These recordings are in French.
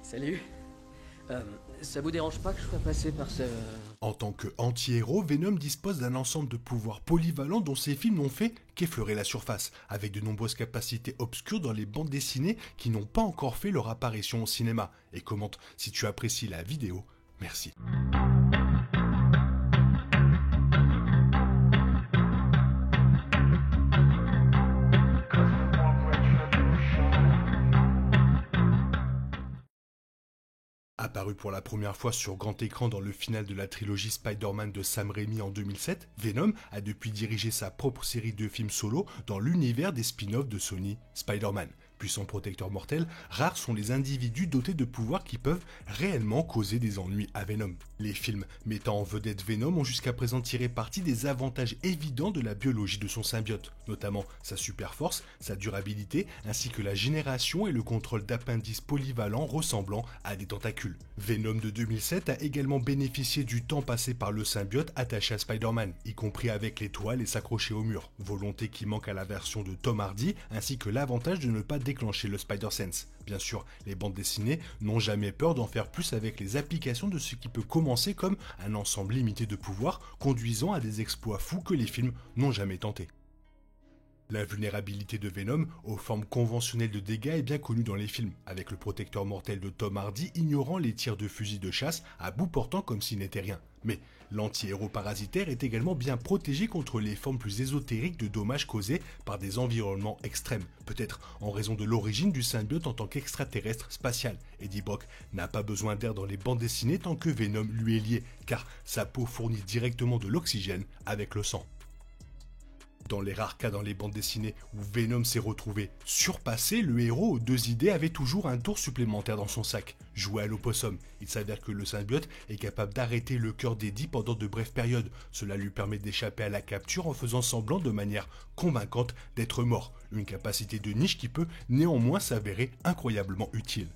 Salut. Ça vous dérange pas que je sois passé par ce... En tant que anti-héros, Venom dispose d'un ensemble de pouvoirs polyvalents dont ses films n'ont fait qu'effleurer la surface, avec de nombreuses capacités obscures dans les bandes dessinées qui n'ont pas encore fait leur apparition au cinéma. Et commente si tu apprécies la vidéo. Merci. Apparu pour la première fois sur grand écran dans le final de la trilogie Spider-Man de Sam Raimi en 2007, Venom a depuis dirigé sa propre série de films solo dans l'univers des spin-offs de Sony, Spider-Man. Puissant protecteur mortel, rares sont les individus dotés de pouvoirs qui peuvent réellement causer des ennuis à Venom. Les films mettant en vedette Venom ont jusqu'à présent tiré parti des avantages évidents de la biologie de son symbiote, notamment sa super force, sa durabilité, ainsi que la génération et le contrôle d'appendices polyvalents ressemblant à des tentacules. Venom de 2007 a également bénéficié du temps passé par le symbiote attaché à Spider-Man, y compris avec les toiles et s'accrocher au mur, volonté qui manque à la version de Tom Hardy, ainsi que l'avantage de ne pas déclencher le Spider-Sense. Bien sûr, les bandes dessinées n'ont jamais peur d'en faire plus avec les applications de ce qui peut commencer comme un ensemble limité de pouvoirs conduisant à des exploits fous que les films n'ont jamais tentés. La vulnérabilité de Venom aux formes conventionnelles de dégâts est bien connue dans les films, avec le protecteur mortel de Tom Hardy ignorant les tirs de fusil de chasse à bout portant comme s'il n'était rien. Mais l'anti-héros parasitaire est également bien protégé contre les formes plus ésotériques de dommages causés par des environnements extrêmes, peut-être en raison de l'origine du symbiote en tant qu'extraterrestre spatial. Eddie Brock n'a pas besoin d'air dans les bandes dessinées tant que Venom lui est lié, car sa peau fournit directement de l'oxygène avec le sang. Dans les rares cas dans les bandes dessinées où Venom s'est retrouvé surpassé, le héros aux deux idées avait toujours un tour supplémentaire dans son sac. Joué à l'opossum, il s'avère que le symbiote est capable d'arrêter le cœur d'Eddie pendant de brèves périodes. Cela lui permet d'échapper à la capture en faisant semblant de manière convaincante d'être mort. Une capacité de niche qui peut néanmoins s'avérer incroyablement utile.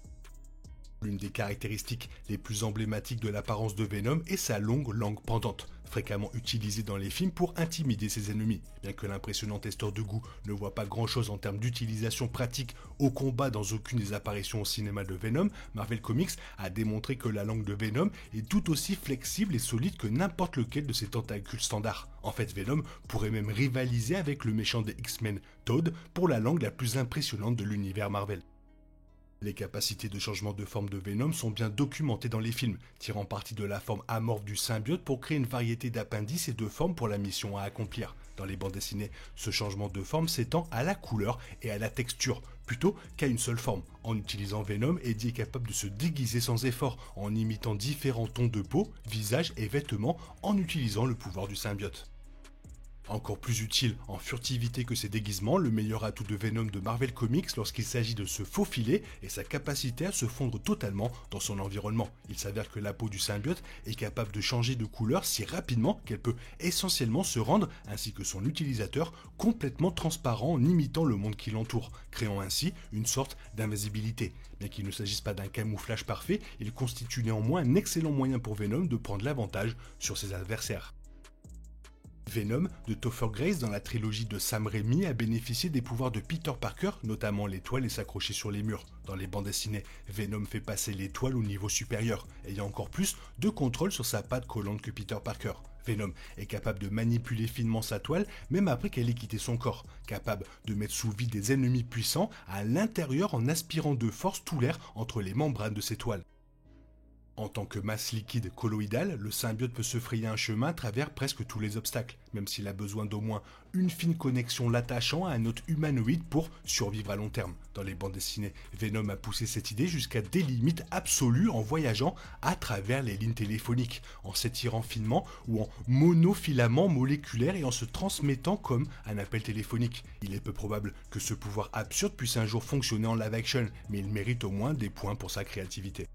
L'une des caractéristiques les plus emblématiques de l'apparence de Venom est sa longue langue pendante, fréquemment utilisée dans les films pour intimider ses ennemis. Bien que l'impressionnant testeur de goût ne voit pas grand chose en termes d'utilisation pratique au combat dans aucune des apparitions au cinéma de Venom, Marvel Comics a démontré que la langue de Venom est tout aussi flexible et solide que n'importe lequel de ses tentacules standards. En fait, Venom pourrait même rivaliser avec le méchant des X-Men, Toad, pour la langue la plus impressionnante de l'univers Marvel. Les capacités de changement de forme de Venom sont bien documentées dans les films, tirant parti de la forme amorphe du symbiote pour créer une variété d'appendices et de formes pour la mission à accomplir. Dans les bandes dessinées, ce changement de forme s'étend à la couleur et à la texture, plutôt qu'à une seule forme. En utilisant Venom, Eddie est capable de se déguiser sans effort, en imitant différents tons de peau, visage et vêtements, en utilisant le pouvoir du symbiote. Encore plus utile en furtivité que ses déguisements, le meilleur atout de Venom de Marvel Comics lorsqu'il s'agit de se faufiler est sa capacité à se fondre totalement dans son environnement. Il s'avère que la peau du symbiote est capable de changer de couleur si rapidement qu'elle peut essentiellement se rendre, ainsi que son utilisateur, complètement transparent en imitant le monde qui l'entoure, créant ainsi une sorte d'invisibilité. Bien qu'il ne s'agisse pas d'un camouflage parfait, il constitue néanmoins un excellent moyen pour Venom de prendre l'avantage sur ses adversaires. Venom de Topher Grace dans la trilogie de Sam Raimi a bénéficié des pouvoirs de Peter Parker, notamment l'étoile et s'accrocher sur les murs. Dans les bandes dessinées, Venom fait passer l'étoile au niveau supérieur, ayant encore plus de contrôle sur sa patte collante que Peter Parker. Venom est capable de manipuler finement sa toile même après qu'elle ait quitté son corps, capable de mettre sous vide des ennemis puissants à l'intérieur en aspirant de force tout l'air entre les membranes de ses toiles. En tant que masse liquide colloïdale, le symbiote peut se frayer un chemin à travers presque tous les obstacles, même s'il a besoin d'au moins une fine connexion l'attachant à un autre humanoïde pour survivre à long terme. Dans les bandes dessinées, Venom a poussé cette idée jusqu'à des limites absolues en voyageant à travers les lignes téléphoniques, en s'étirant finement ou en monofilament moléculaire et en se transmettant comme un appel téléphonique. Il est peu probable que ce pouvoir absurde puisse un jour fonctionner en live action, mais il mérite au moins des points pour sa créativité.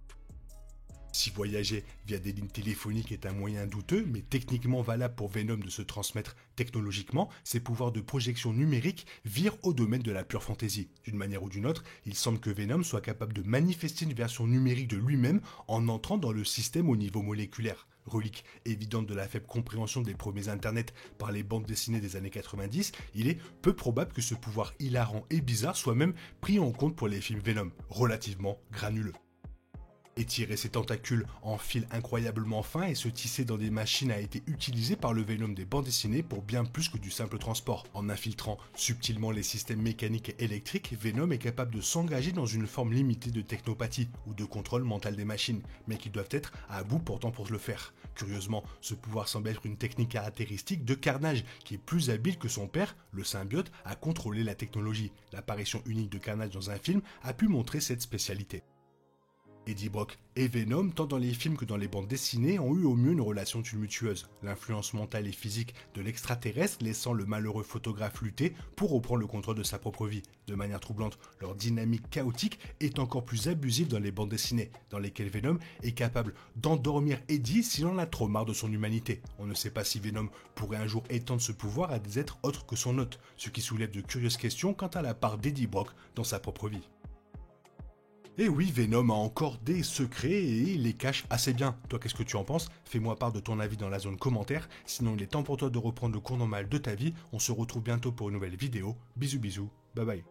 Si voyager via des lignes téléphoniques est un moyen douteux, mais techniquement valable pour Venom de se transmettre technologiquement, ses pouvoirs de projection numérique virent au domaine de la pure fantaisie. D'une manière ou d'une autre, il semble que Venom soit capable de manifester une version numérique de lui-même en entrant dans le système au niveau moléculaire. Relique évidente de la faible compréhension des premiers internets par les bandes dessinées des années 90, il est peu probable que ce pouvoir hilarant et bizarre soit même pris en compte pour les films Venom, relativement granuleux. Étirer ses tentacules en fils incroyablement fins et se tisser dans des machines a été utilisé par le Venom des bandes dessinées pour bien plus que du simple transport. En infiltrant subtilement les systèmes mécaniques et électriques, Venom est capable de s'engager dans une forme limitée de technopathie ou de contrôle mental des machines, mais qui doivent être à bout pourtant pour le faire. Curieusement, ce pouvoir semble être une technique caractéristique de Carnage, qui est plus habile que son père, le symbiote, à contrôler la technologie. L'apparition unique de Carnage dans un film a pu montrer cette spécialité. Eddie Brock et Venom, tant dans les films que dans les bandes dessinées, ont eu au mieux une relation tumultueuse. L'influence mentale et physique de l'extraterrestre laissant le malheureux photographe lutter pour reprendre le contrôle de sa propre vie. De manière troublante, leur dynamique chaotique est encore plus abusive dans les bandes dessinées, dans lesquelles Venom est capable d'endormir Eddie s'il en a trop marre de son humanité. On ne sait pas si Venom pourrait un jour étendre ce pouvoir à des êtres autres que son hôte, ce qui soulève de curieuses questions quant à la part d'Eddie Brock dans sa propre vie. Et oui, Venom a encore des secrets et il les cache assez bien. Toi, qu'est-ce que tu en penses? Fais-moi part de ton avis dans la zone commentaire. Sinon, il est temps pour toi de reprendre le cours normal de ta vie. On se retrouve bientôt pour une nouvelle vidéo. Bisous bisous, bye bye.